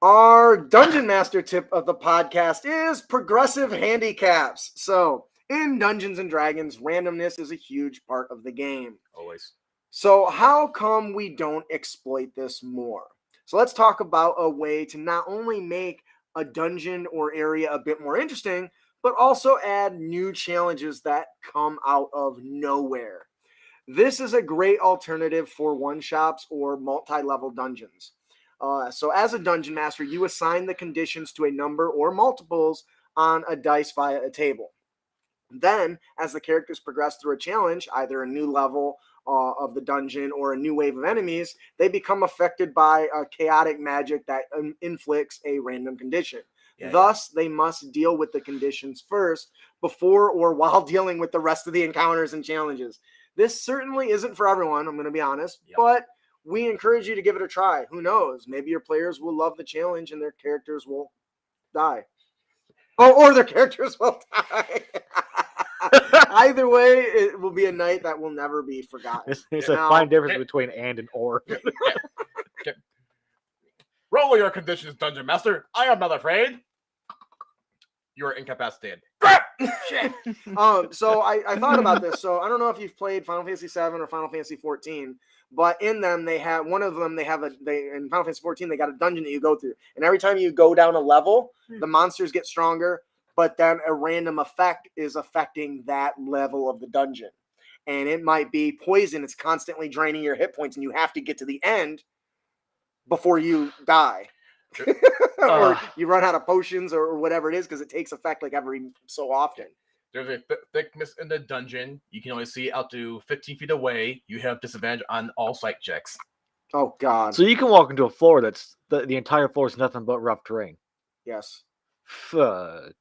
Our Dungeon Master tip of the podcast is progressive handicaps. So, in Dungeons & Dragons, randomness is a huge part of the game. Always. So, how come we don't exploit this more? So, let's talk about a way to not only make a dungeon or area a bit more interesting, but also add new challenges that come out of nowhere. This is a great alternative for one-shots or multi-level dungeons. So as a dungeon master, you assign the conditions to a number or multiples on a dice via a table. Then, as the characters progress through a challenge, either a new level of the dungeon or a new wave of enemies, they become affected by a chaotic magic that inflicts a random condition. Thus, they must deal with the conditions first, before or while dealing with the rest of the encounters and challenges. This certainly isn't for everyone, I'm going to be honest, but we encourage you to give it a try. Who knows? Maybe your players will love the challenge and their characters will die. Or their characters will die. Either way, it will be a night that will never be forgotten. There's a fine difference between and or. Roll your conditions, Dungeon Master. I am not afraid. You are incapacitated. Shit. So I thought about this. So I don't know if you've played Final Fantasy 7 or Final Fantasy 14, but in them in Final Fantasy 14 they got a dungeon that you go through, and every time you go down a level, the monsters get stronger, but then a random effect is affecting that level of the dungeon, and it might be poison. It's constantly draining your hit points, and you have to get to the end before you die. Or you run out of potions or whatever it is, because it takes effect like every so often. There's a thickness in the dungeon. You can only see out to 15 feet away. You have disadvantage on all sight checks. Oh, God. So you can walk into a floor that's the entire floor is nothing but rough terrain. Yes. But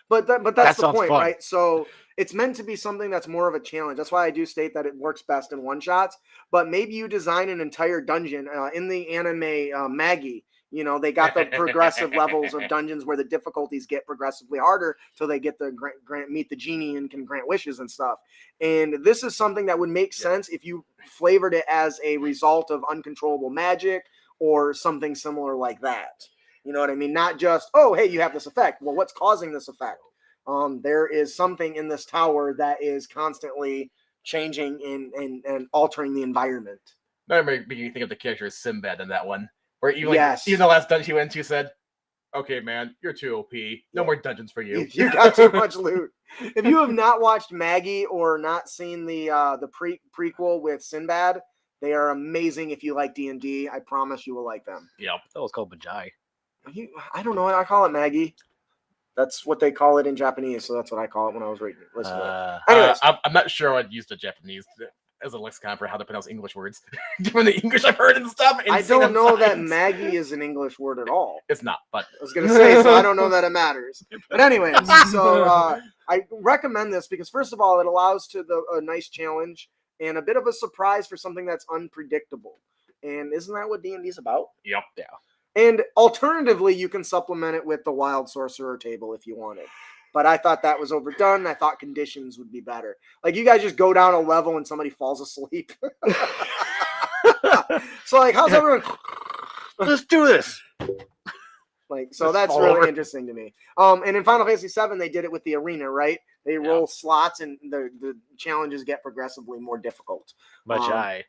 that's the point, fun. right? So it's meant to be something that's more of a challenge. That's why I do state that it works best in one-shots. But maybe you design an entire dungeon. In the anime Maggie, they got the progressive levels of dungeons where the difficulties get progressively harder till they get the meet the genie and can grant wishes and stuff. And this is something that would make sense if you flavored it as a result of uncontrollable magic or something similar like that. You know what I mean? Not just, oh, hey, you have this effect. Well, what's causing this effect? There is something in this tower that is constantly changing and altering the environment. That made me think of the character as Sinbad in that one. Where even the last dungeon you went to said, okay, man, you're too OP. No more dungeons for you. You got too much loot. If you have not watched Maggie or not seen the prequel with Sinbad, they are amazing. If you like D&D, I promise you will like them. Yep. That was called Bajai. I don't know. I call it Maggie. That's what they call it in Japanese, so that's what I call it when I was listening. Anyways, I'm not sure I'd use the Japanese as a lexicon for how to pronounce English words. Given the English I've heard and stuff. And I don't know that Maggie is an English word at all. It's not, but I was going to say, so I don't know that it matters. But anyways, so I recommend this because, first of all, it allows a nice challenge and a bit of a surprise for something that's unpredictable. And isn't that what D&D is about? Yep. Yeah. And alternatively, you can supplement it with the Wild Sorcerer table if you wanted. But I thought that was overdone. I thought conditions would be better. Like, you guys just go down a level and somebody falls asleep. So, like, how's everyone? Let's do this. Like, so that's really interesting to me. And in Final Fantasy 7, they did it with the arena, right? They roll slots and the challenges get progressively more difficult. Majai,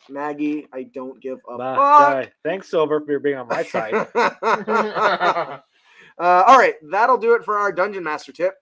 Maggie, I don't give a fuck. Thanks, Silver, for being on my side. All right, that'll do it for our Dungeon Master tip.